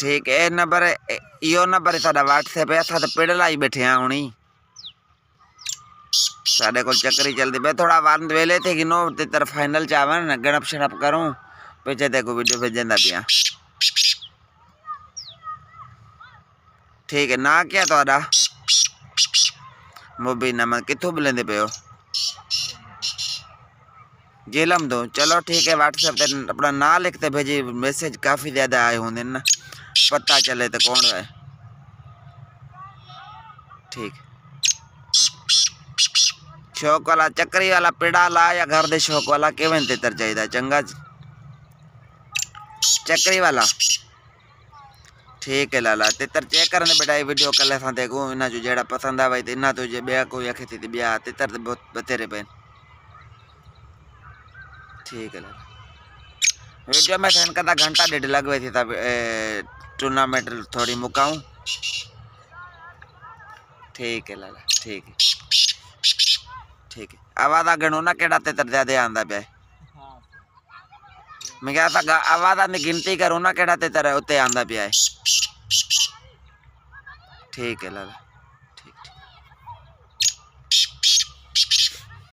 ठीक है नंबर यो नंबर साडा व्हाट्सएप है असा तो पेड़ लाई बैठे हैं हुणी साडे को चक्करी चलती पे थोड़ा वारंद वेले थे कि नो तेतर फाइनल चावन गणप शणप करूं पीछे देखो वीडियो भेजंदा पिया ठीक है ना क्या तोड़ा मोबी नंबर किथों बुलेंदे पे हो जेलम दो चलो ठीक है व्हाट्सएप पे अपना ना लिखते भेजी मैसेज काफ़ी ज़्यादा आए होंगे ना पता चले तो कौन है ठीक शौक वाला चक्करी वाला पेड़ा ला या घर दे शौक वाला केवें तेतर चाहिए चंगा चक्करी वाला ठीक है लाला तेतर चेक करने बेटा ये वीडियो कल सा देखो इना जो जेड़ा पसंद आवे तो इना तुझे ब्याह कोई आखे थी ब्याह तेतर बहुत बतेरे पे ठीक है लाला वीडियो में सेंड करता घंटा डेढ़ लगवे थी तब टूर्नामेंट थोड़ी मुकाऊं ठीक है लाला ठीक है आवाज़ गणो ना केड़ा तेतर ज्यादा आंदा पे मैं क्या था आवाज़ ने गिनती करूँ ना केड़ा तेतर उत्ते आंदा पे ठीक है लाला।